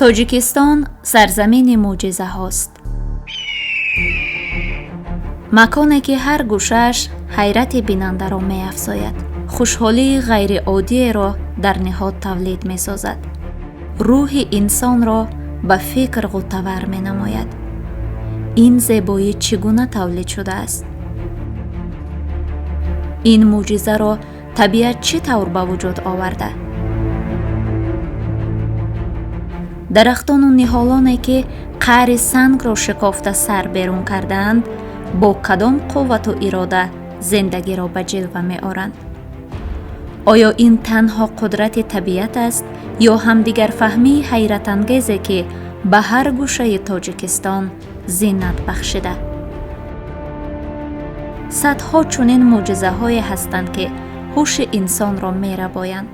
تاجیکستان سرزمین معجزه هاست. مکانی که هر گوشش حیرت بیننده را می افزاید. خوشحالی غیر عادی را در نهاد تولید می سازد. روح انسان را به فکر غوطه‌ور می نماید. این زیبایی چگونه تولید شده است؟ این معجزه را طبیعت چطور به وجود آورده؟ درختان و نهالانی که قعر سنگ را شکافته سر بیرون کردند، با کدام قوت و اراده زندگی را به جلوه می آورند؟ آیا این تنها قدرت طبیعت است یا هم دیگر فهمی حیرت انگیزی که به هر گوشه تاجیکستان زینت بخشیده؟ صدها چنین معجزه هایی هستند که هوش انسان را می ربایند.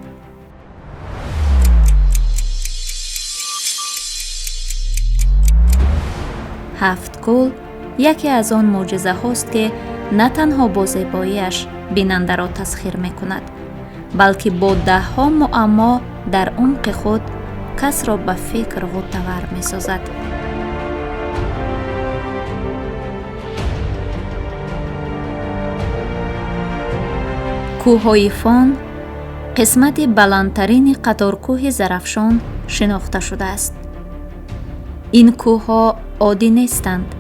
هفت کول یکی از آن معجزه هاست که نه تنها با زیباییش بیننده را تسخیر می کند، بلکه با ده ها معما در عمق خود کس را به فکر غوطه‌ور می سازد. کوههای فان قسمت بلندترین قطارکوه زرافشان شناخته شده است. این کوهها عادی نیستند.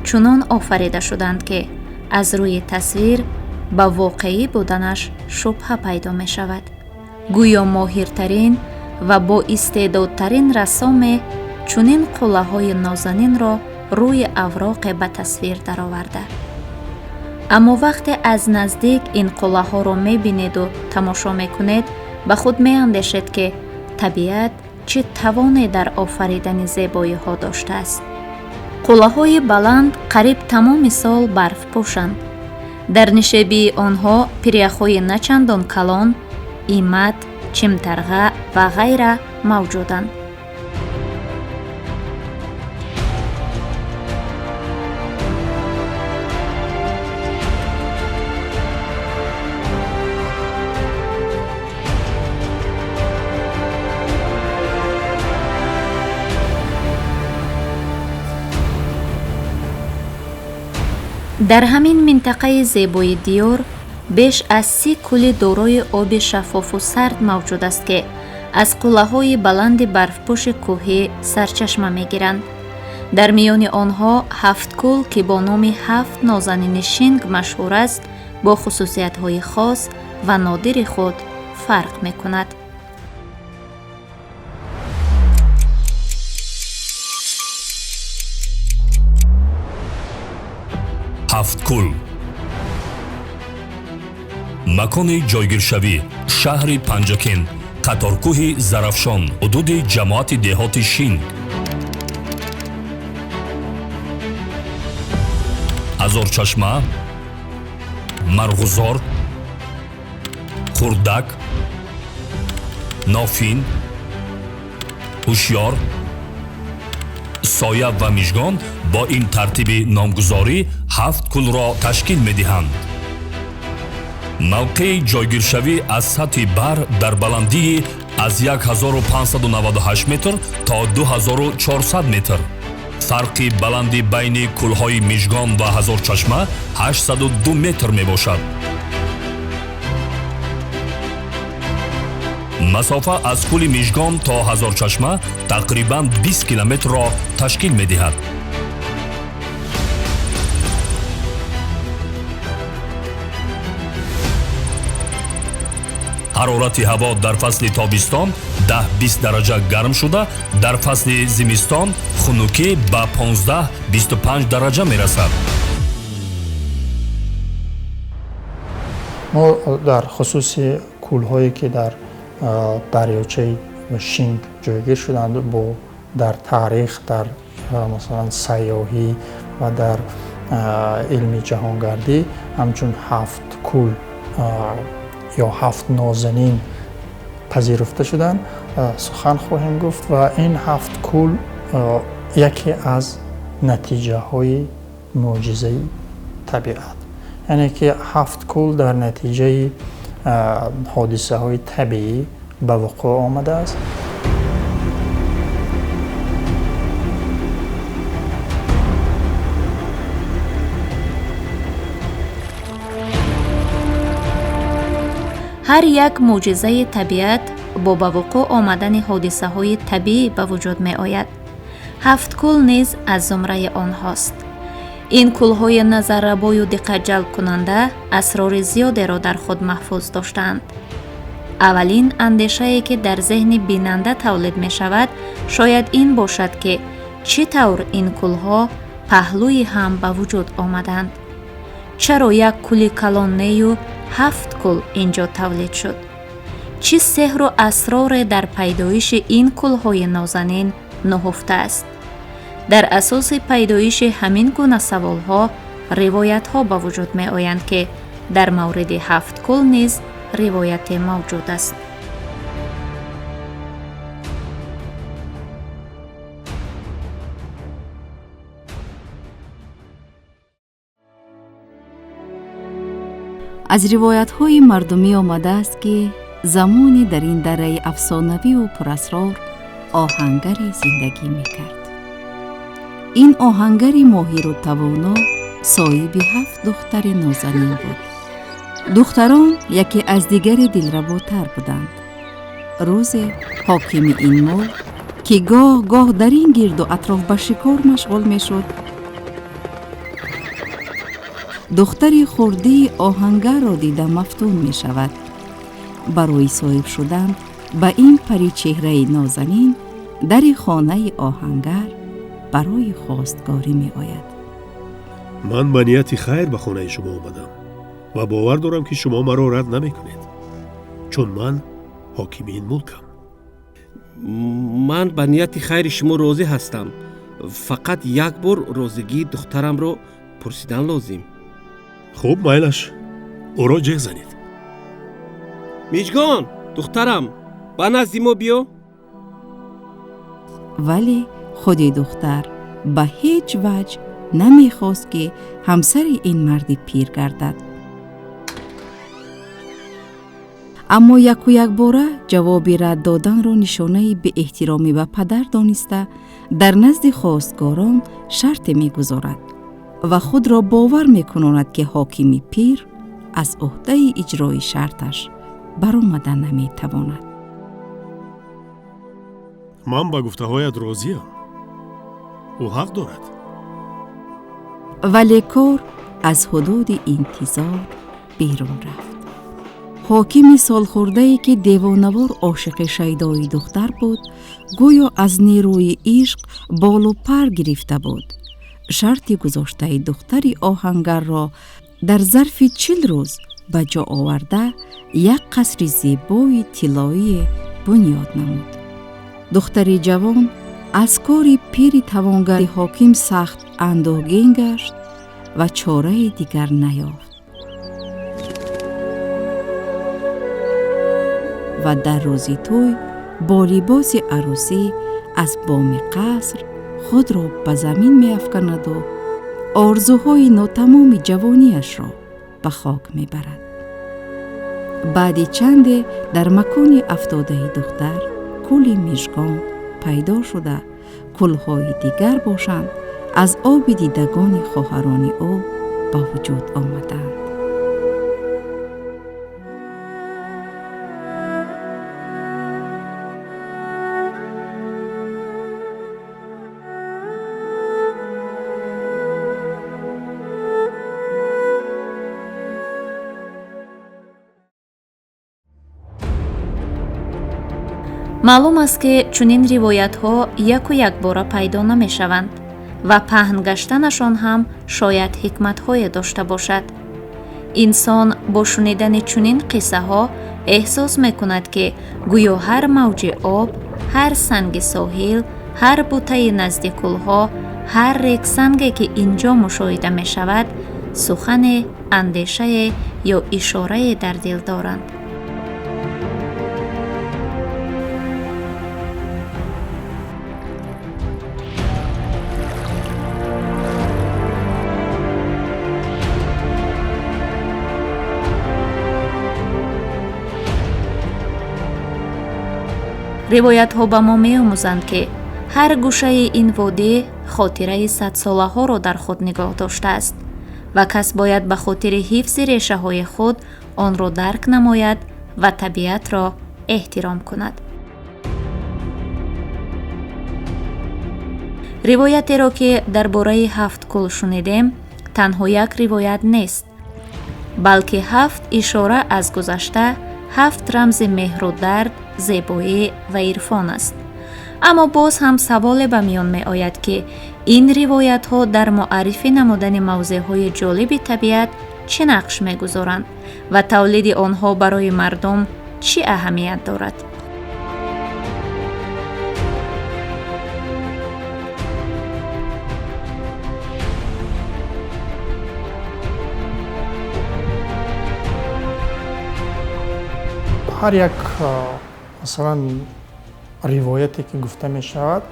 چنان آفریده شدند که از روی تصویر به واقعی بودنش شبهه پیدا می شود. گویا ماهرترین و با استعدادترین رسام چنین قلعه‌های نازنین را روی اوراق به تصویر درآورده. اما وقتی از نزدیک این قلعه‌ها را می بینید و تماشا می کنید، به خود می اندیشید که طبیعت چه توانی در آفریدن زیبایی ها داشته است. قلعه‌های بلند قریب تمام سال برف پوشند. در نشیبی آنها پیریخ‌های نچندان کلان، ایمد، چمترغه و غیره موجودند. در همین منطقه زیبای دیور بیش از 30 کوه دارای آب شفاف و سرد موجود است که از قلعه‌های بلند برفپوش کوهی سرچشمه می‌گیرند. در میان آنها 7 کوه که با نام 7 نازنین شینگ مشهور است، با خصوصیت‌های خاص و نادر خود فرق می‌کند. هفت کول макони ҷойгиршавӣ шаҳри панҷакин, қаторкӯҳи зарафшон, ҳудуди ҷамоати деҳоти шинг. ҳазорчашма, марғузор, хурдак, нофин, ҳушёр, соя ва мижгон бо ин тартиби номгузорӣ ҳафт кулро ташкил медиҳанд. мавқеи ҷойгиршавӣ аз сатҳи бар дар баландии аз 1598 метр то 2400 метр. фарқи баланди байни кӯлҳои мижгон ва ҳазорчашма 802 метр мебошад. масофа аз кӯли мижгон то ҳазорчашма тақрибан 20 километрро ташкил медиҳад. ҳарорати ҳаво дар фасли тобистон 10-20 дараҷа гарм шуда, дар фасли зимистон хунукӣ ба 15-25 дараҷа мерасад. мо дар хусуси кӯлҳое ки дар дарёчаи шинг ҷойгир шуданд, бо дар таърих, дар масалан сайёҳӣ ва дар илми ҷаҳонгардӣ ҳамчун 7 кӯл ё 7 нозанин пазируфта шуданд, сухан хоҳем гуфт. ва ин 7 кӯл яке аз натиҷаҳои мӯъҷизаи табиат, яъне ки 7 кӯл дар натиҷаи ҳодисаҳои табиӣ ба вуқӯъ омадааст. ҳар як мӯъҷизаи табиат бо ба вуқӯъ омадани ҳодисаҳои табиӣ ба вуҷуд меояд. 7 кӯл низ аз зумраи онҳост. ин кӯлҳои назаррабою диққатҷалбкунанда асрори зиёдеро дар худ маҳфуз доштаанд. аввалин андешае ки дар зеҳни бинанда тавлид мешавад шояд ин бошад ки чӣ тавр ин кӯлҳо паҳлӯи ҳам ба вуҷуд омаданд. чаро як кӯли калон нею 7 кӯл инҷо тавлид шуд? чӣ сеҳру асроре дар пайдоиши ин кӯлҳои нозанин ноҳуфтааст? дар асоси пайдоиши ҳамин гуна саволҳо ривоятҳо ба вуҷуд меоянд ки дар мавриди 7 кӯл низ ривояте мавҷуд аст. аз ривоятҳои мардумӣ омадааст ки замоне дар ин дараи афсонавию пурасрор оҳангаре зиндагӣ мекард. ин оҳангари моҳиру тавоно соҳиби 7 духтари нозанин буд. духтарон яке аз дигаре дилработар буданд. рӯзе ҳокими ин мулк ки гоҳ гоҳ дар ин гирду атроф ба шикор машғул мешуд, духтари хурдии оҳангарро дида мафтун мешавад. барои соҳиб шудан ба ин паричеҳраи нозанин дари хонаи оҳангар барои хостгорӣ меояд. ман ба нияти хайр ба хонаи шумо омадам ва бовар дорам ки шумо маро рад намекунед, чун ман ҳокими ин мулкам. ман ба нияти хайри шумо розӣ ҳастам. фақат як бор розигии духтарамро пурсидан лозим. хуб, майлаш, ӯро ҷеҳ занед. миҷгон, духтарам, ба назди мо биё. вале худи духтар ба ҳеҷ ваҷ намехост ки ҳамсари ин марди пир гардад. аммо яку якбора ҷавоби рад доданро нишонаи беэҳтиромӣ ба падар дониста дар назди хостгорон шарте мегузорад ва худро бовар мекунонад ки ҳокими пир аз уҳдаи иҷрои шарташ баромада наметавонад. ман ба гуфтаҳоят розиам. ӯ ҳақ дорад. вале кор аз ҳудуди интизор берун рафт. ҳокими солхӯрдае ки девонавор ошиқи шайдои духтар буд, гӯё аз нерӯи ишқ болу пар гирифта буд. шарти гузоштаи духтари оҳангарро дар зарфи 40 рӯз ба ҷо оварда як қасри зебои тиллоие бунёд намуд. духтари ҷавон аз кори пири тавонгари ҳоким сахт андӯҳгин гашт ва чораи дигар наёфт ва дар рӯзи тӯй бо либоси арӯсӣ аз боми қаср худро ба замин меафканаду орзуҳои нотамоми ҷавониашро ба хок мебарад. баъди чанде дар макони афтодаи духтар кӯли мижгон пайдо шуда кӯлҳои дигар бошанд аз оби дидагони хоҳарони ӯ ба вуҷуд омаданд. маълум аст ки чунин ривоятҳо яку якбора пайдо намешаванд ва паҳн гаштанашон ҳам шояд ҳикматҳое дошта бошад. инсон бо шунидани чунин қиссаҳо эҳсос мекунад ки гӯё ҳар мавҷи об, ҳар санги соҳил, ҳар бутаи назди кӯлҳо, ҳар рексанге ки инҷо мушоҳида мешавад сухане, андешае ё ишорае дар дил доранд. ривоятҳо ба мо меомӯзанд ки ҳар гӯшаи ин водӣ хотираи садсолаҳоро дар худ нигоҳ доштааст ва кас бояд ба хотири ҳифзи решаҳои худ онро дарк намояд و طبیعت را احترام کند. روایتی را که درباره 7 کل شنیدیم تنها یک روایت نیست، بلکه 7 اشاره از گذشته، 7 رمز مهر و درد، زیبایی و عرفان است. اما باز هم سوال به میان می آید که این روایت ها در معرفی نمودن موضوع های جالب طبیعت چه نقش می گذارند و تولید آنها برای مردم چه اهمیت دارد؟ هر یک مثلا روایتی که گفته می شود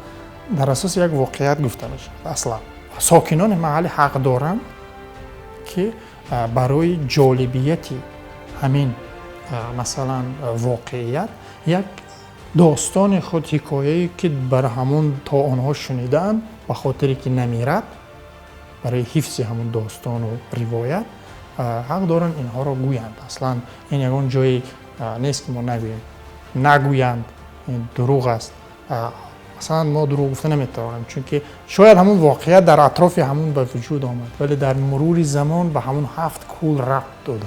در اساس یک واقعیت گفته می شود. اصلا ساکنان محل حق دارند که برای جالبیت همین مثلا واقعیت یک داستان خود، حکایه‌ای که بر همون تا آنها شنیدن به خاطری که نمیرد، برای حفظ همون داستان و روایت حق دارن اینها را گویند. اصلا این یگان جایی نیست که ما نگوییم، نگویند، این دروغ است. اصلا ما دروغ گفته نمیتوانیم، چون که شاید همون واقعیت در اطراف همون به وجود آمد ولی در مرور زمان به همون 7 کول ربط داده.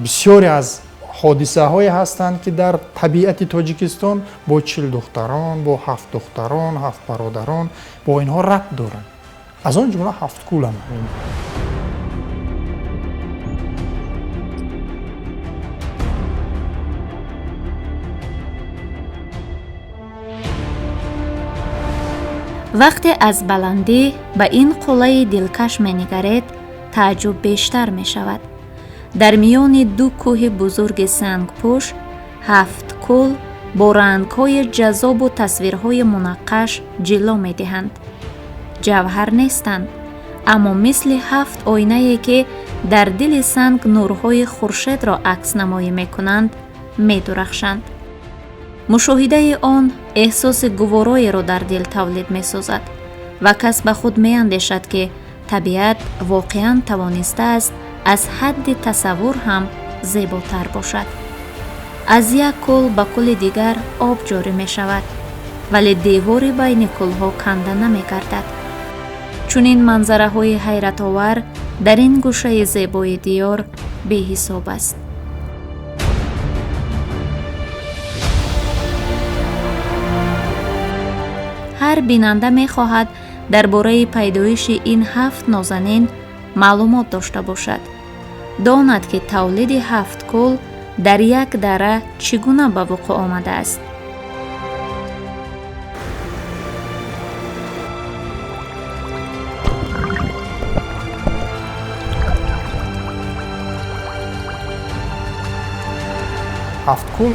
بسیاری از حادثه هایی هستند که در طبیعت تاجیکستان با 40 دختران، با 7 دختران، 7 برادران، با اینها ربط دارند. از آن جمله 7 کول هم همین. وقتی از بلندی به این قلعه دلکش می نگرید، تعجب بیشتر می شود. در میان 2 کوه بزرگ سنگ پوش، 7 کل با رنگ‌های جذاب و تصویرهای منقش جلوه می دهند. جوهر نیستند، اما مثل 7 آینه‌ای که در دل سنگ نورهای خورشید را عکس نمایی می کنند، می درخشند. مشاهده آن احساس گوارایی را در دل تولید می سازد و کس به خود می اندیشد که طبیعت واقعاً توانسته است از حد تصور هم زیباتر باشد. از یک کل به کل دیگر آب جاری می شود، ولی دیواری بین کلها کنده نمی گردد. چون این منظره های حیرت آور در این گوشه زیبای دیار بی حساب است. هر بیننده می خواهد درباره پیدایش این 7 نازنین معلومات داشته باشد. داند که تولید 7 کل در یک دره چگونه به وقوع آمده است. هفت کول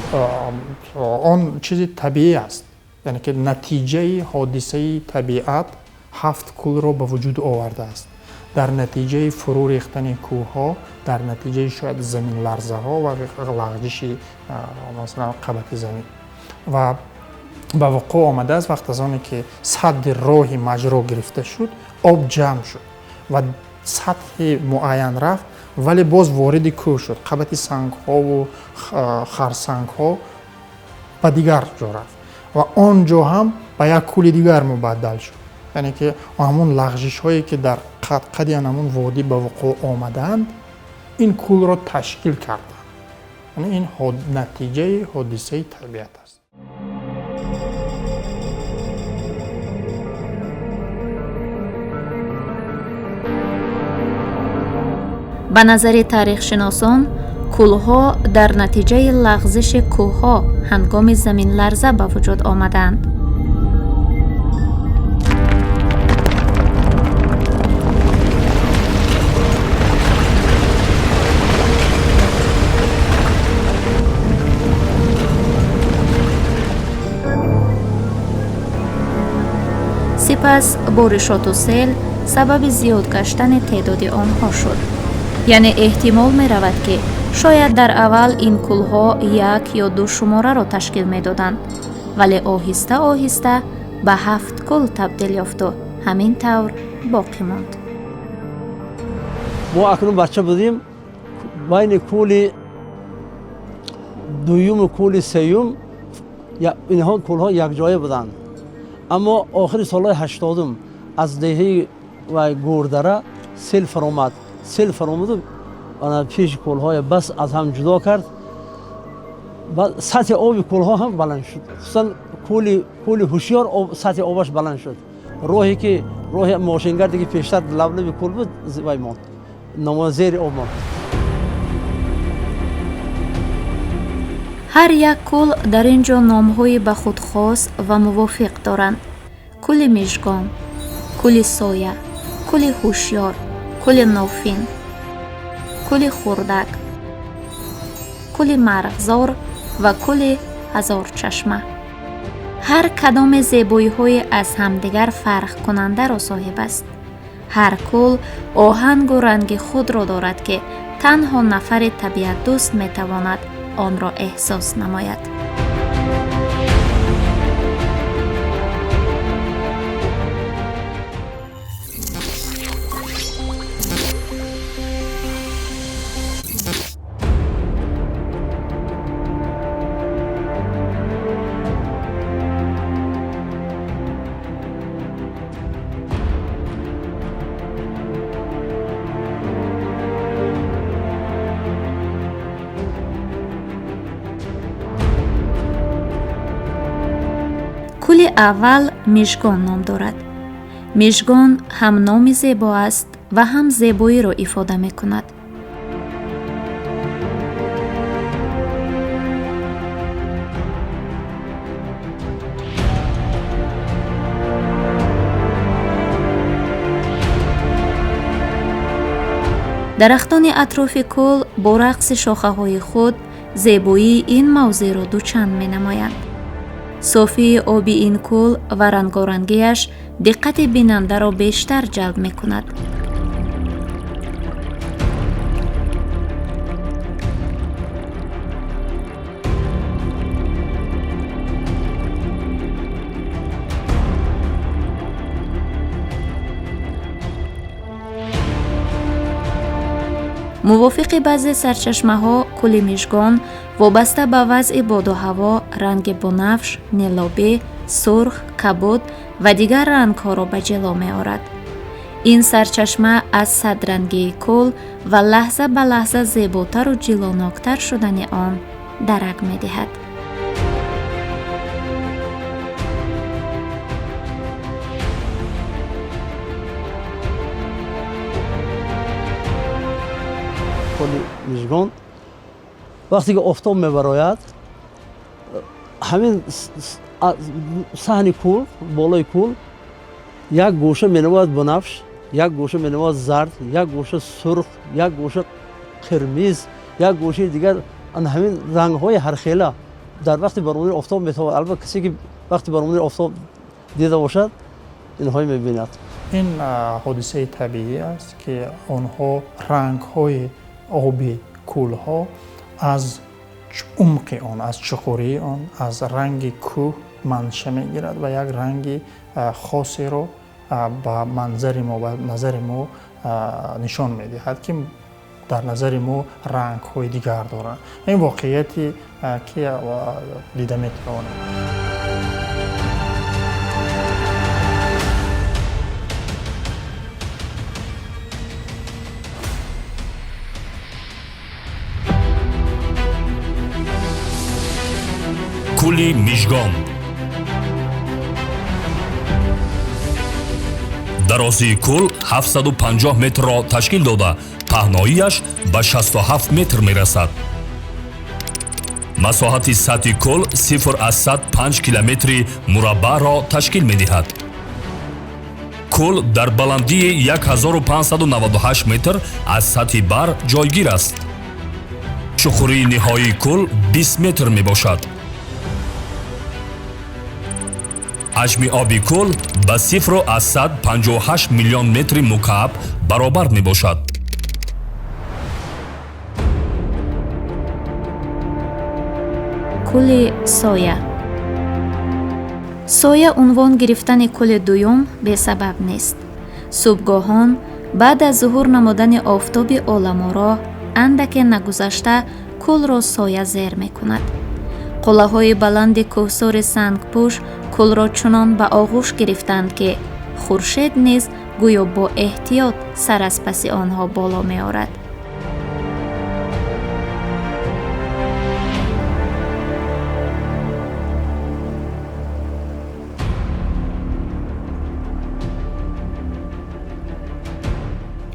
آن چیزی طبیعی است، یعنی که نتیجه حادثه طبیعت 7 کول را به وجود آورده است. در نتیجه فرو ریختن کوه‌ها، در نتیجه شاید زمین لرزه ها و لغزش مثلا قبط زمین و به وقوع آمده است. وقت از آنی که سد راه مجرا گرفته شد، آب جمع شد و سطح معین رفت، ولی باز وارد کوه شد. قبط سنگ ها و خرسنگ ها به دیگر جا رفت و آنجا هم به یک کول دیگر مبدل شد. یعنی که همون لغزش هایی که در قد همون وادی به وقوع آمدند، این کول را تشکیل کردند. یعنی این نتیجه حادثه طبیعت است. به نظر تاریخ شناسان، کولها در نتیجه لغزش کوه‌ها هنگام زمین لرزه به وجود آمدند. سپس بارشات و سیل سبب زیاد گشتن تعداد آنها شد. یعنی احتمال می رود که شاید در اول این کولها 1 یا 2 شماره را تشکیل می دادند، ولی آهسته آهسته به 7 کول تبدیل یافت و همین طور باقی ماند. ما اکنون بچه بودیم، بین کول دوم کل سیوم اینها کلها یک جایه بودند. اما آخر سال 80 از دهه و گوردره سیل فرامد. سیل فرامد و پیش کلهای بس از هم جدا کرد. و سطح آب کلها هم بلند شد. خصوصا کل هوشیار سطح آبش بلند شد. راهی که راه ماشینگردی که پیشتر لب کل بود زیبای ماند. نماز زیر آب ماند. ҳар як кӯл дар ин ҷо номҳои ба худ хос ва мувофиқ доранд. кӯли мижгон, кӯли соя, кӯли ҳушёр, кӯли нофин, кӯли хурдак, кӯли марғзор ва кӯли ҳазорчашма. ҳар кадоме зебоиҳои аз ҳамдигар фарқкунандаро соҳиб аст. ҳар кӯл оҳангу ранги худро дорад ки танҳо нафари табиатдӯст метавонад онро эҳсос намояд. кӯли аввал мижгон ном дорад. мижгон ҳам номи зебо аст ва ҳам зебоиро ифода мекунад. дарахтони атрофи кӯл бо рақси шохаҳои худ зебоии ин мавзеъро дучанд менамоянд. софии оби ин кӯл ва рангорангиаш диққати бинандаро бештар ҷалб мекунад. мувофиқи баъзе сарчашмаҳо кӯли мижгон вобаста ба вазъи боду ҳаво ранги бунафш, нилобӣ, сурх, кабуд ва дигар рангҳоро ба ҷило меорад. ин сарчашма аз садрангии кӯл ва лаҳза ба лаҳза зеботару ҷилоноктар шудани он дарак медиҳад. کلی مژگان وقتی که آفتاب میبراید همین صحن کول بالای کول یک گوشه مینواد بنفش، یک گوشه مینواد زرد، یک گوشه سرخ، یک گوشه قرمز، یک گوشه دیگر همین رنگ های هر خیله در وقتی برونی آفتاب میتواند. البته کسی که وقتی برونی آفتاب دیده باشد اینها میبیند. این حادثه طبیعی است که آنها رنگ های آبی کولها از عمق آن، از چقوری آن، از رنگ کوه منشأ میگیرد و یک رنگ خاصی رو با منظر ما و نظر ما نشان میدهد که در نظر ما رنگ های دیگر دارند. این واقعیتی که دیده میتوانیم. кӯли мижгон дарозии кӯл 750 метрро ташкил дода паҳноияш ба 67 метр мерасад. масоҳати сатҳи кӯл 0 аз 105 километри мураббаъро ташкил медиҳад. кӯл дар баландии 1598 метр аз сатҳи бар ҷойгир аст. чуқурии ниҳоии кӯл 20 метр мебошад. ҳаҷми оби кӯл ба 0 аз 158 миллион метри мукааб баробар мебошад. кӯли соя. соя унвон гирифтани кӯли дуюм бесабаб нест. субҳгоҳон баъд аз зуҳур намудани офтоби оламоро андаке нагузашта кӯлро соязер мекунад. қуллаҳои баланди кӯҳсори сангпӯш кӯлро чунон ба оғӯш гирифтанд, ки хуршед низ гӯё бо эҳтиёт сар аз паси онҳо боло меорад.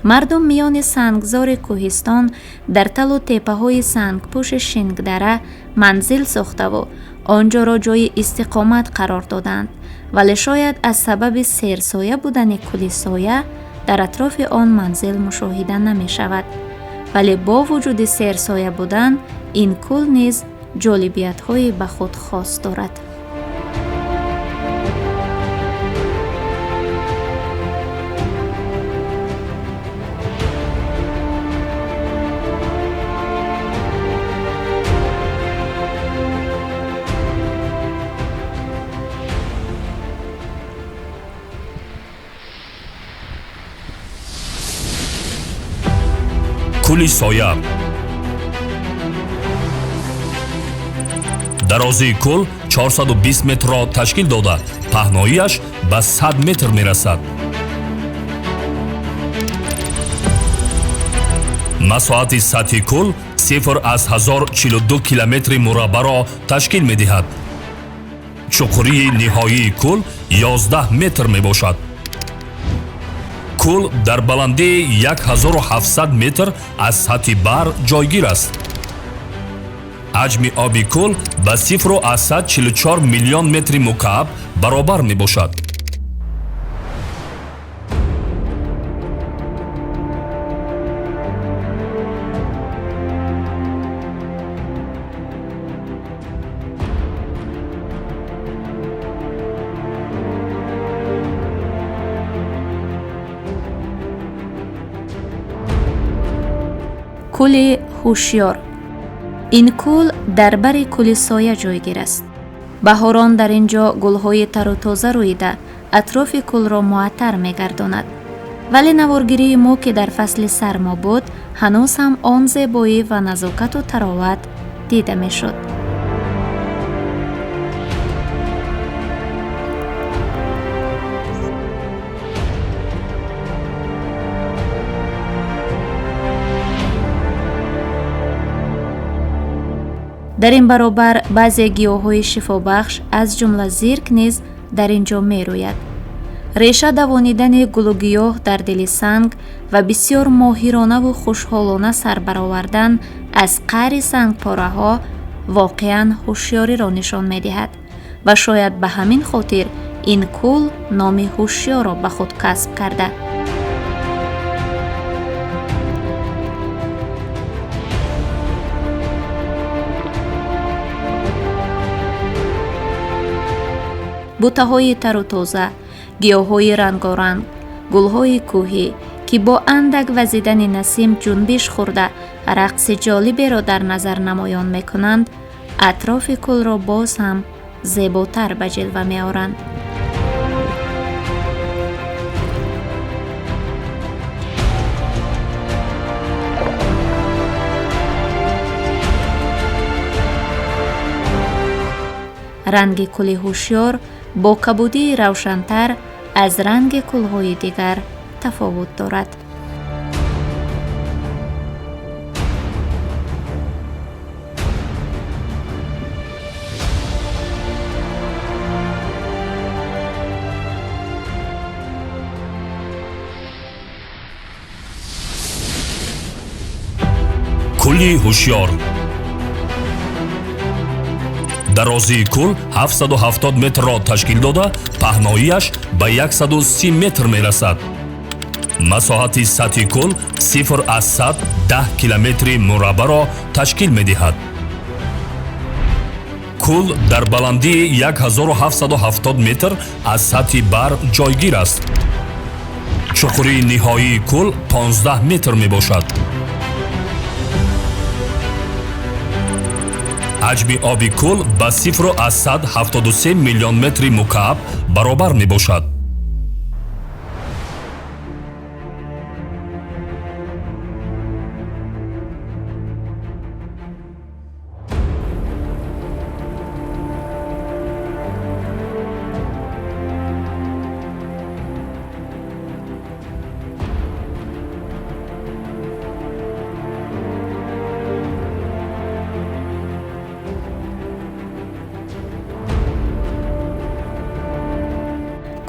мардум миёни сангзори кӯҳистон дар талу теппаҳои сангпӯши шингдара манзил сохтаву онҷоро ҷойи истиқомат қарор доданд, вале шояд аз сабаби серсоя будани кӯли соя дар атрофи он манзил мушоҳида намешавад. вале бо вуҷуди серсоя будан ин кӯл низ ҷолибиятҳои ба худ хос дорад. кӯли соя. дарозии кӯл 420 метрро ташкил дода, паҳноияш ба 100 метр мерасад. масоҳати сатҳи кӯл 0,1042 километри мураббаъро ташкил медиҳад. чуқурии ниҳоии кӯл 11 метр мебошад. кӯл дар баландии 1700 метр аз сатҳи баҳр ҷойгир аст. ҳаҷми оби кӯл ба 0,44 миллион метри мукааб баробар мебошад. кӯли ҳушёр. ин кӯл дар бари кӯли соя ҷойгир аст. баҳорон дар ин ҷо гулҳои тару тоза рӯида атрофи кӯлро муаттар мегардонад. вале наворгирии мо ки дар фасли сармо буд, ҳанӯз ҳам он зебоӣ ва назокату тароват дида мешуд. дар ин баробар баъзе гиёҳҳои шифобахш аз ҷумла зирк низ дар ин ҷо мерӯяд. реша давонидани гулугиёҳ дар дили санг ва бисёр моҳиронаву хушҳолона сар баровардан аз қаъри сангпораҳо воқеан ҳушёриро нишон медиҳад ва шояд ба ҳамин хотир ин кӯл номи ҳушёрро ба худ касб карда. бутаҳои тару тоза, гиёҳҳои рангоранг, гулҳои кӯҳӣ ки бо андак вазидани насим ҷунбиш хӯрда рақси ҷолиберо дар назар намоён мекунанд, атрофи кӯлро боз ҳам зеботар ба ҷилва меоранд. ранги кӯли ҳушёр бо кабудии равшантар аз ранги кӯлҳои дигар тафовут дорад. кӯли ҳушёр. дарозии кӯл 770 метрро ташкил дода, паҳноияш ба 130 метр мерасад. масоҳати сатҳи кӯл 0,10 километри мураббаъро ташкил медиҳад. кӯл дар баландии 1770 метр аз сатҳи баҳр ҷойгир аст. чуқурии ниҳоии кӯл 15 метр мебошад. ҳаҷми оби кӯл ба 0,73 миллион метри мукааб баробар мебошад.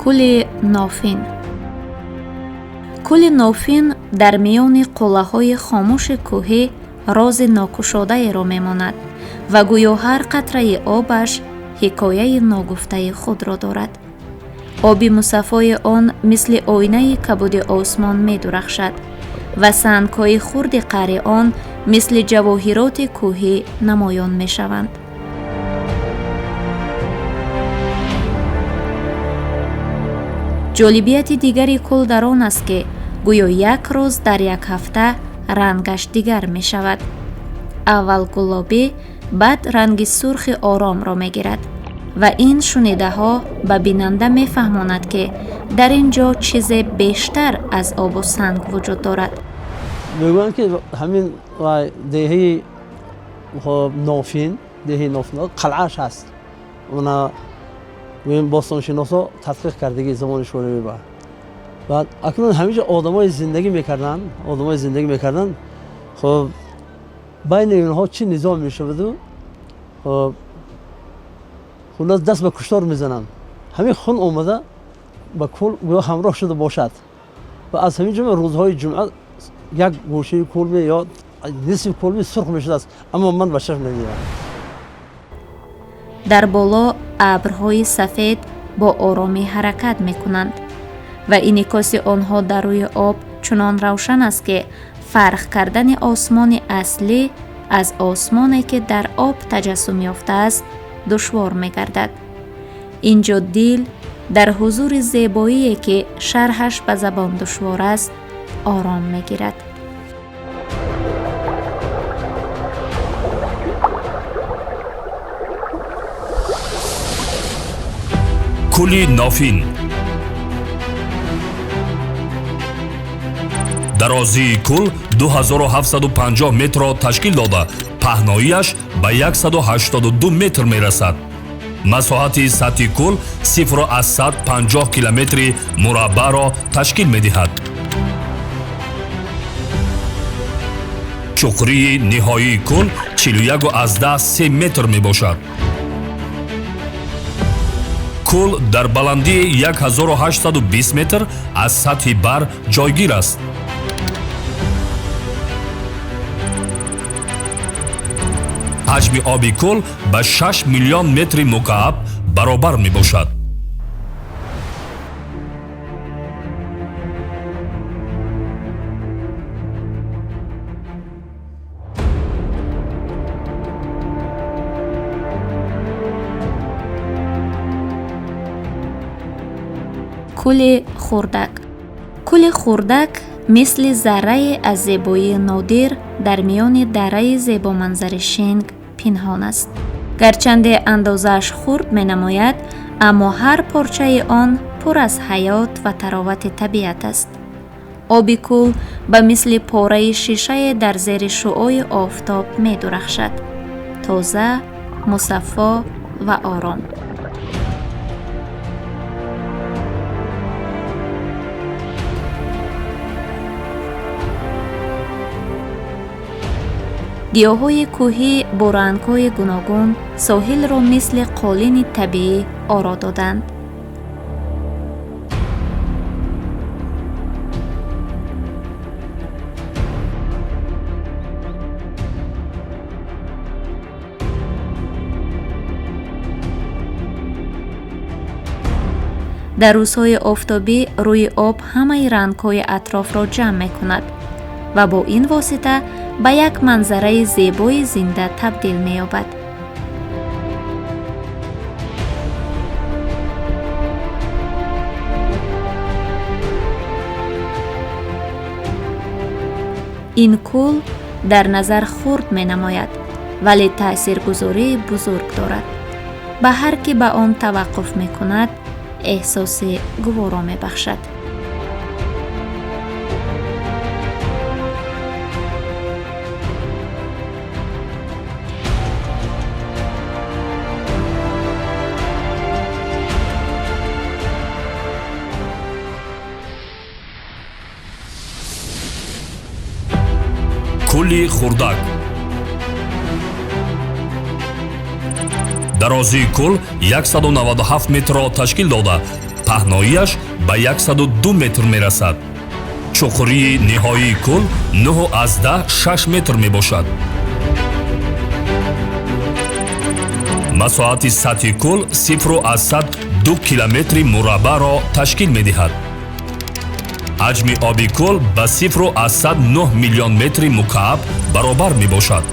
کل نافین. کل نافین در میان قله‌های خاموش کوهی راز ناکشاده را میماند و گویا هر قطره آبش حکایه ناگفته خود را دارد. آب مصفای آن مثل آینه کبود آسمان می درخشد و سنگ‌های خرد قعر آن مثل جواهرات کوهی نمایان می شوند. جالبیت دیگری کل در آن است که گویا یک روز در یک هفته رنگش دیگر می شود. اول گلابی، بعد رنگ سرخ آرام را می گیرد و این شنیده ها به بیننده می فهماند که در اینجا چیز بیشتر از آب و سنگ وجود دارد. میگویند که همین دهه نافین قلعه‌اش هست. اونا این باستانشناسا تحقیق کردگی زمان شوروی بعد اکنون همینجا آدمای زندگی میکردن. خب بین اینها چی نظام میشود و خلاص دست به کشتار میزنن. همین خون اومده با کل همراه شده باشد و از همین جمعه روزهای جمعه یک گوشه کلبه یا نصف کلبه سرخ میشده است، اما من به چشم نمیبینم. در بالا ابرهای سفید با آرامی حرکت میکنند و انعکاس آنها در روی آب چنان روشن است که فرق کردن آسمان اصلی از آسمانی که در آب تجسم یافته است دشوار می‌گردد. اینجا دل در حضور زیبایی که شرحش به زبان دشوار است آرام می‌گیرد. کل نافین дарозии кул 2750 метрро ташкил дода, паҳноияш ба 182 метр мерасад. масоҳати сатҳи кул 0,150 километри мураббаъро ташкил медиҳад. чуқурии ниҳоии кул 41,3 метр мебошад. кул дар баландии 1820 метр аз сатҳи бар ҷойгир аст. ҳаҷми оби кул ба 6 миллион метри мукааб баробар мебошад. کل خردک. کل خردک مثل ذره از زیبایی نادر در میان دره زیبا منظر شنگ پنهان است. گرچند اندازش خرد می نماید، اما هر پارچه آن پر از حیات و تراوت طبیعت است. آب کل به مثل پاره شیشه در زیر شعاع آفتاب می درخشد. تازه، مصفا و آرام. گیاهای کوهی با رنگ‌های گوناگون ساحل را مثل قالین طبیعی آرا دادند. در روزهای آفتابی روی آب همه رنگ‌های اطراف را جمع می‌کند و با این واسطه به یک منظره زیبای زنده تبدیل می‌یابد. این کل در نظر خرد می‌نماید ولی تاثیرگذاری بزرگ دارد. به هر که به آن توقف می‌کند احساس گوارا می‌بخشد. کل خردک. дарозии кул 197 метрро ташкил дода, паҳноияш ба 102 метр мерасад. чуқурии ниҳоии кӯл 9-10 метр мебошад. масоҳати сатҳи кӯл 0-2 километри мураббаъро ташкил медиҳад. ҳаҷми оби кӯл ба 0-9 миллион метри мукааб баробар мебошад.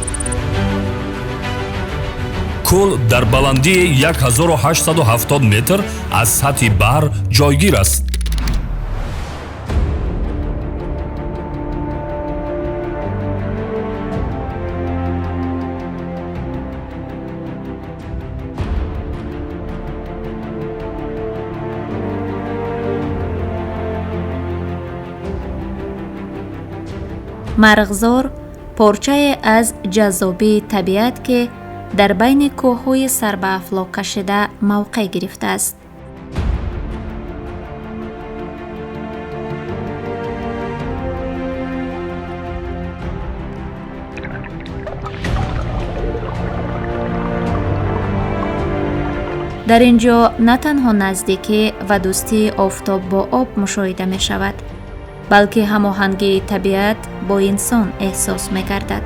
кӯл дар баландии 1870 метр аз сатҳи баҳр ҷойгир аст. марғзор порчае аз ҷаззобии табиат ки дар байни кӯҳҳои сарбаафлок кашида мавқеъ гирифтааст. дар ин ҷо на танҳо наздикӣ ва дӯстии офтоб бо об мушоҳида мешавад, балки ҳамоҳангии табиат бо инсон эҳсос мегардад.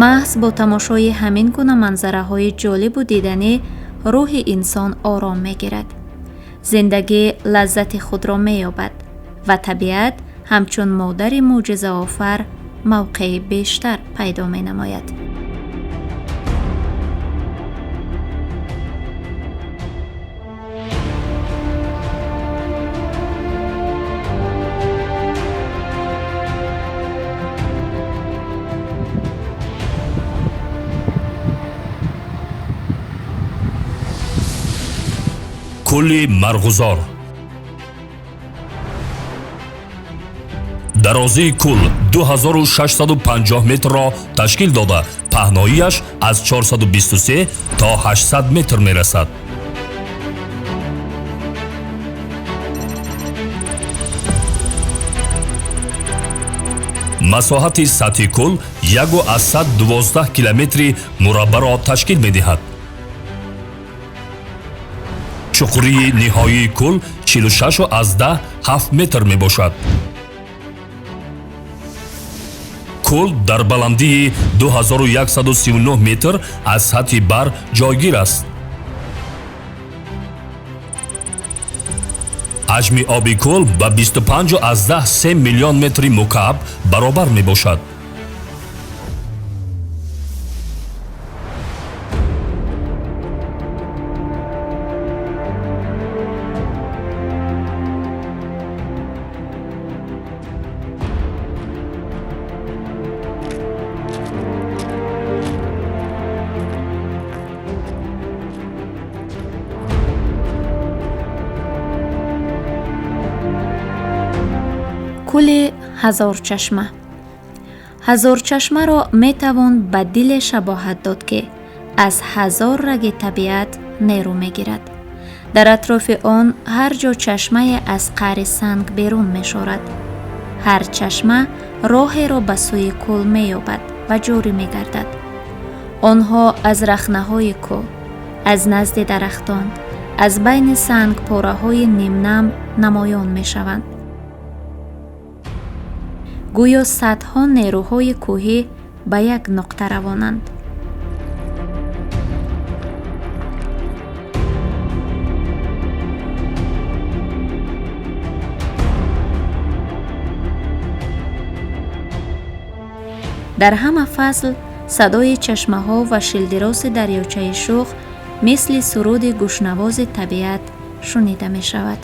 маҳз бо тамошои ҳамин гуна манзараҳои ҷолибу диданӣ рӯҳи инсон ором мегирад. зиндагӣ лаззати худро меёбад ва табиат ҳамчун модари мӯъҷизаофар мавқеи бештар пайдо менамояд. кӯли марғузор. дарозии кӯл 2650 метрро ташкил дода, паҳноияш аз 423 то 800 метр мерасад. масоҳати сатҳи кӯл 112 километри мураббаъро ташкил медиҳад. чуқурии ниҳоии кӯл 46-7 метр мебошад. кӯл дар баландии 2139 метр аз сатҳи баҳр ҷойгир аст. ҳаҷми оби кӯл ба 25-3 миллион метри мукааб баробар мебошад. кӯли ҳазорчашма. ҳазорчашмаро метавон ба диле шабоҳат дод ки аз ҳазор раги табиат нерӯ мегирад. дар атрофи он ҳар ҷо чашмае аз қаъри санг берун мешорад. ҳар чашма роҳеро ба сӯи кӯл меёбад ва ҷорӣ мегардад. онҳо аз рахнаҳои кӯл, аз назди дарахтон, аз байни сангпораҳои нимнам намоён мешаванд. гӯё садҳо нерӯҳои кӯҳӣ ба як нуқта равонанд. дар ҳама фасл садои чашмаҳо ва шилдироси дарёчаи шух мисли суруди гӯшнавози табиат шунида мешавад.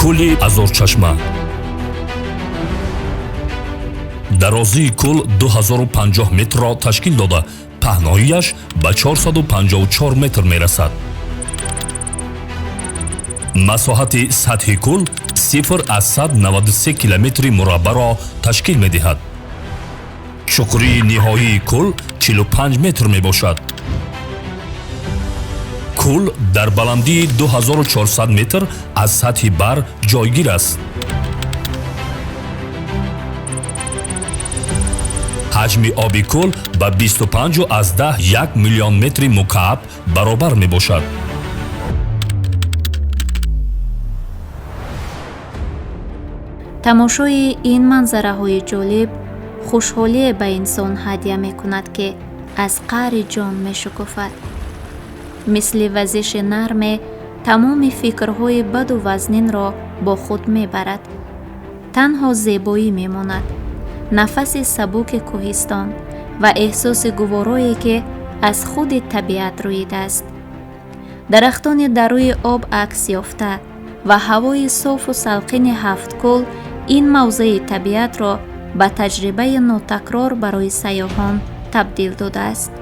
кӯли ҳазорчашма. дарозии кӯл 2050 метрро ташкил дода, паҳноияш ба 454 метр мерасад. масоҳати сатҳи кӯл 0-193 километри мураббаъро ташкил медиҳад. чуқурии ниҳоии кӯл 45 метр мебошад. кӯл дар баландии 2400 метр аз сатҳи бар ҷойгир аст. ҳаҷми оби кӯл ба 25.1 миллион метри мукааб баробар мебошад. тамошои ин манзараҳои ҷолиб хушҳолие ба инсон ҳадя мекунад, ки аз қаъри ҷон мешукуфад. мисли вазиши нарме тамоми фикрҳои баду вазнинро бо худ мебарад. танҳо зебоӣ мемонад, нафаси сабуки кӯҳистон ва эҳсоси гуворое, ки аз худи табиат рӯидааст. дарахтони дар рӯи об акс ёфта ва ҳавои софу салқини ҳафткӯл ин мавзеи табиатро ба таҷрибаи нотакрор барои сайёҳон табдил додааст.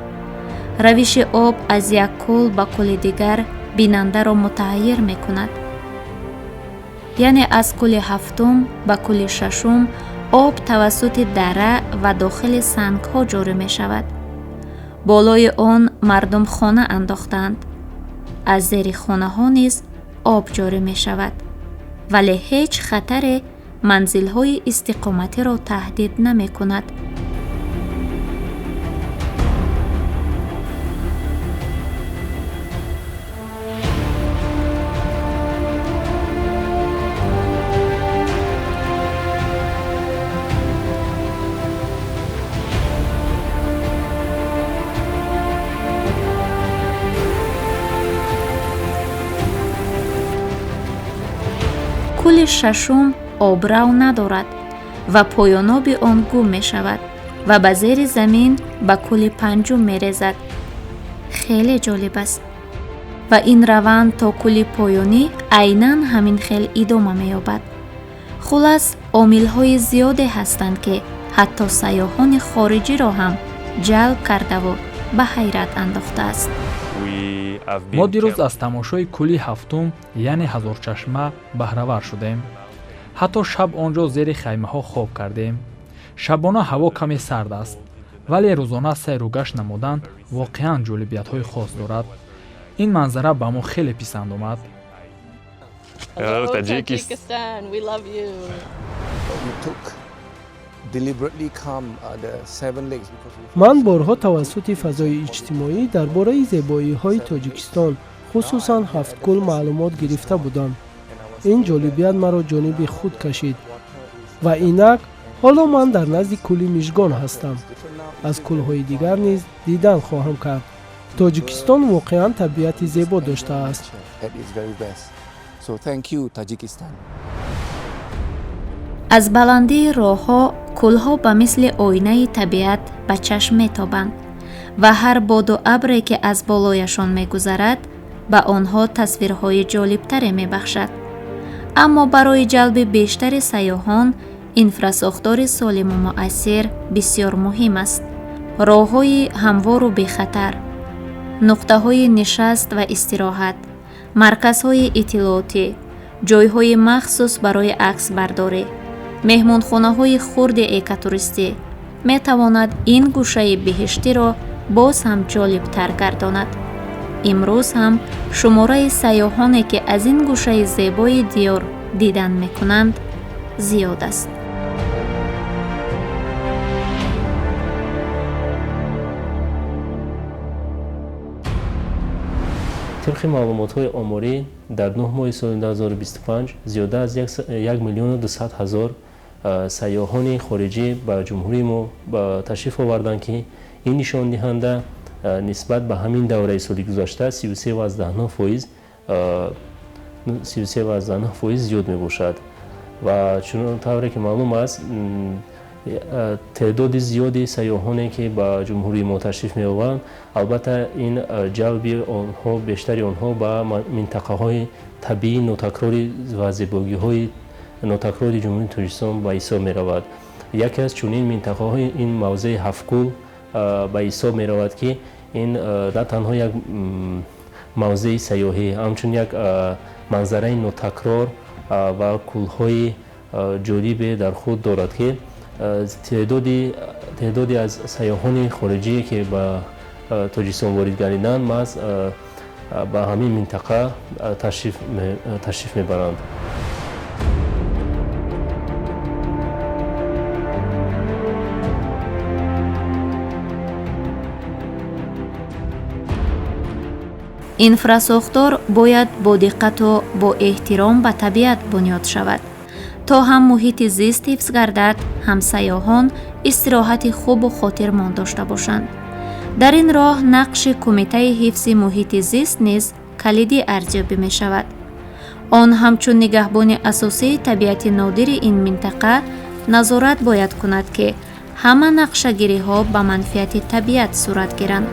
равиши об аз як кӯл ба кӯли дигар бинандаро мутағаййир мекунад. яъне аз кӯли ҳафтум ба кӯли шашум об тавассути дара ва дохили сангҳо ҷорӣ мешавад. болои он мардум хона андохтаанд. аз зери хонаҳо низ об ҷорӣ мешавад, вале ҳеҷ хатаре манзилҳои истиқоматиро таҳдид намекунад. кӯли шашум обрав надорад ва поёноби он гум мешавад ва ба зери замин ба кӯли панҷум мерезад. хеле ҷолиб аст ва ин раванд то кӯли поёнӣ айнан ҳамин хел идома меёбад. хулас омилҳои зиёде ҳастанд, ки ҳатто сайёҳони хориҷиро ҳам ҷалб кардаву ба ҳайрат андохтааст. мо дирӯз аз тамошои кӯли ҳафтум яъне ҳазорчашма баҳравар шудем. ҳатто шаб онҷо зери хаймаҳо хоб кардем. шабона ҳаво каме сард аст, вале рӯзона сайру гашт намудан воқеан ҷолибиятҳои хос дорад. ин манзара ба мо хеле писанд омад. Hello, Tajikistan. We love you. ман борҳо тавассути фазои иҷтимоӣ дар бораи зебоиҳои Тоҷикистон, хусусан ҳафткӯл маълумот гирифта будам. ин ҷолибият маро ҷониби худ кашид ва инак ҳоло ман дар назди кӯли Мижгон ҳастам. аз кӯлҳои дигар низ дидан хоҳам кард. Тоҷикистон воқеан табиати зебо доштааст. аз баландии роҳҳо кӯлҳо ба мисли оинаи табиат ба чашм метобанд ва ҳар боду абре, ки аз болояшон мегузарад, ба онҳо тасвирҳои ҷолибтаре мебахшад. аммо барои ҷалби бештари сайёҳон инфрасохтори солиму муассир бисёр муҳим аст. роҳҳои ҳамвору бехатар, нуқтаҳои нишаст ва истироҳат, марказҳои иттилоотӣ, ҷойҳои махсус барои аксбардорӣ, меҳмонхонаҳои хурди экотуристӣ метавонад ин гӯшаи биҳиштиро боз ҳам ҷолибтар гардонад. имрӯз ҳам шумораи сайёҳоне, ки аз ин гӯшаи зебои диёр дидан мекунанд, зиёд аст. طبق معلومات‌های آماری در 9 ماه سال 2025 زیاده از 1,200,000 سیاحان خارجی به جمهوری ما تشریف آوردند که این نشان دهنده نسبت به همین دوره سالی گذشته 33.9% زیاد می باشد و چون طوری که معلوم است تعداد زیادی سیاحانی که به جمهوری ما تشریف می آورند، البته این جلبی آنها بیشتری آنها به منطقه های طبیعی نوتکراری و زیبایی های نوتکراری جمهوری تاجیکستان به حساب می رود. یکی از چنین منطقه های این موضع هفتکول به حساب می رود که این نه تنها یک موضع سیاحی، همچون یک منظره نوتکرار و کل‌های جالب در خود دارد که تعدادی از سیاحان خارجی که به تاجیکستان وارد گردیدند محض به همین منطقه تشریف میبرند. инфрасохтор бояд бо диққату бо эҳтиром ба табиат бунёд шавад, то ҳам муҳити зист ҳифз гардад, ҳам сайёҳон истироҳати хубу хотирмон дошта бошанд. дар ин роҳ нақши кумитаи ҳифзи муҳити зист низ калидӣ арзёбӣ мешавад. он ҳамчун нигаҳбони асосии табиати нодири ин минтақа назорат бояд кунад ки ҳама нақшагириҳо ба манфиати табиат сурат гиранд.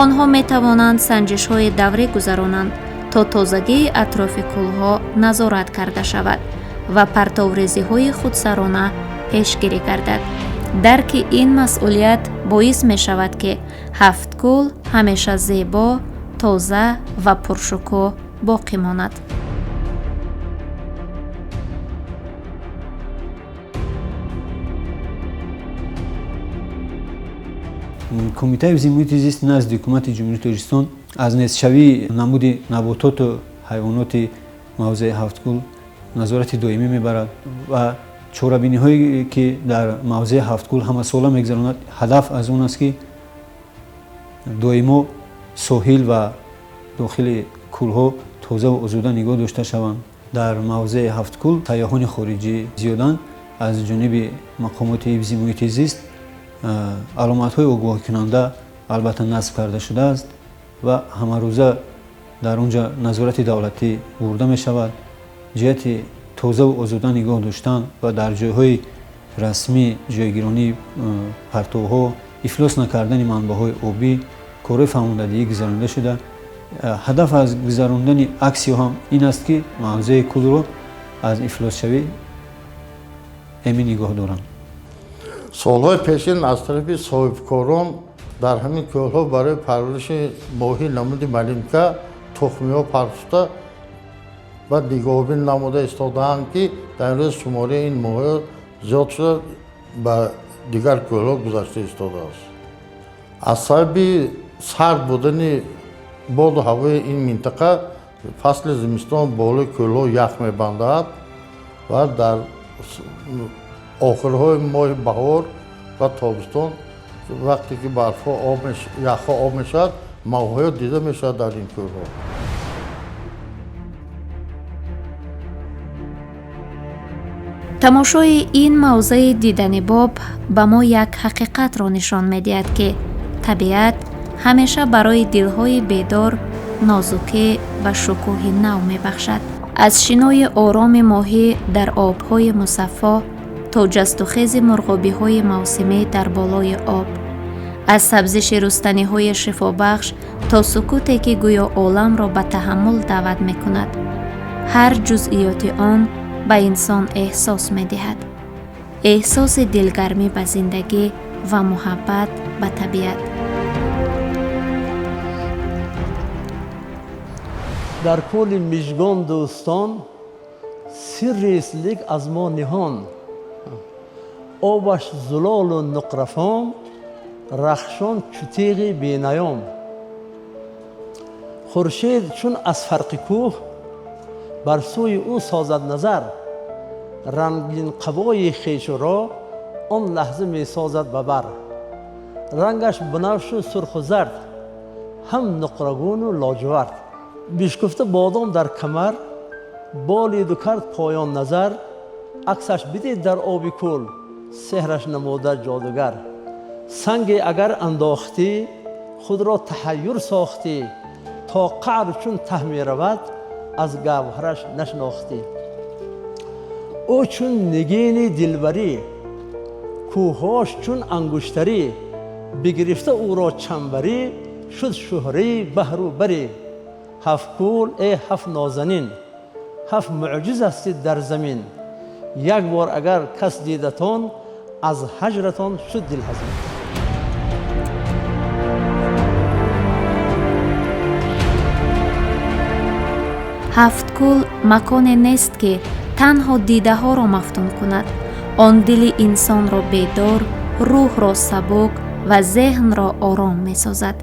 онҳо метавонанд санҷишҳои даврӣ гузаронанд, то тозагии атрофи кӯлҳо назорат карда шавад ва партоврезиҳои худсарона пешгирӣ гардад. дарки ин масъулият боис мешавад ки ҳафткӯл ҳамеша зебо, тоза ва пуршукӯҳ боқӣ монад. кумитаи ҳифзи муҳити зист назди ҳукумати ҷумҳурии тоҷикистон аз нестшавии намуди набототу ҳайвоноти мавзеъи ҳафткӯл назорати доимӣ мебарад ва чорабиниҳое ки дар мавзеъи ҳафткӯл ҳамасола мегзаронад, ҳадаф аз он аст ки доимо соҳил ва дохили кӯлҳо тозаву озода нигоҳ дошта шаванд. дар мавзеъи ҳафткӯл сайёҳони хориҷӣ зиёданд. аз ҷониби мақомоти ҳифзи муҳити зист аломатҳои огоҳкунанда албатта насб карда шудааст ва ҳамарӯза дар он ҷо назорати давлатӣ бурда мешавад. ҷиҳати тозаву озода нигоҳ доштан ва дар ҷойҳои расмӣ ҷойгиронии партовҳо, ифлос накардани манбаъҳои обӣ, корои фаҳмондадигӣ гузаронида шуда. ҳадаф аз гузарондани аксиҳо ҳам ин аст ки мавзеъи кӯлро аз ифлосшавӣ эмин нигоҳ доранд. солҳои пешин аз тарафи соҳибкорон дар ҳамин кӯлҳо барои парвариши моҳӣ намуди малинка тухмиҳо парвишта ва нигоҳубин намуда истодаанд, ки дар ин рӯз шумораи ин моҳиҳо зиёд шуда ба дигар кӯлҳо гузашта истодааст. аз сабаби сард будани боду ҳавои ин минтақа фасли зимистон болои кӯлҳо ях мебандад ва дар охирҳои моҳи баҳор ва тобистон вақте ки яхҳо об мешавад, моҳиҳо дида мешавад дар ин кӯлҳо. тамошои ин мавзеи диданибоб ба мо як ҳақиқатро нишон медиҳад ки табиат ҳамеша барои дилҳои бедор нозукӣ ва шукӯҳи нав мебахшад. аз шинои ороми моҳӣ дар обҳои мусаффо то ҷастухези мурғобиҳои мавсимӣ дар болои об, аз сабзиши рустаниҳои шифобахш то сукуте ки гӯё оламро ба таҳаммул даъват мекунад. ҳар ҷузъиёти он ба инсон эҳсос медиҳад. эҳсоси дилгармӣ ба зиндагӣ ва муҳаббат ба табиат. дар кӯли мижгон дӯстон сиррест лик аз мо ниҳон. обаш зулолу нуқрафон рахшон чу тиғи бенаём. хуршед чун аз фарқи кӯҳ бар сӯи ӯ созад назар. рангин қабои хешуро он лаҳза месозад ба бар. рангаш бинавшу сурху зард, ҳам нуқрагуну лоҷвард. бишкуфта бодом дар камар, болиду кард поён назар. аксаш бидед дар оби кӯл, сеҳраш намуда ҷодугар. санге агар андохтӣ, худро таҳайюр сохтӣ, то қаър чун таҳ меравад, аз гавҳараш нашнохтӣ. ӯ чун нигини дилбарӣ, кӯҳҳош чун ангуштарӣ, бигирифта ӯро чамбарӣ, шуд шӯҳраи баҳру барӣ. ҳафт кӯл э ҳафт нозанин, ҳафт муъҷиз асти дар замин. як бор агар кас дидатон, аз ҳаҷратон шуд дилҳазин. ҳафткӯл маконе нест ки танҳо дидаҳоро мафтун кунад. он дили инсонро бедор, рӯҳро сабук ва зеҳнро ором месозад.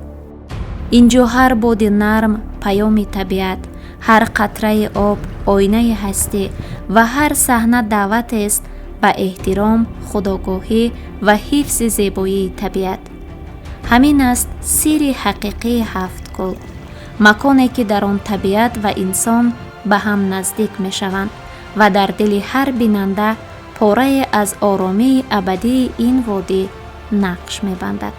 инҷо ҳар боди нарм паёми табиат, ҳар қатраи об оинаи ҳастӣ ва ҳар саҳна даъватест ба эҳтиром, худогоҳӣ ва ҳифзи зебоии табиат. ҳамин аст сирри ҳақиқии ҳафткӯл, маконе ки дар он табиат ва инсон ба ҳам наздик мешаванд ва дар дили ҳар бинанда порае аз оромии абадии ин водӣ нақш мебандад.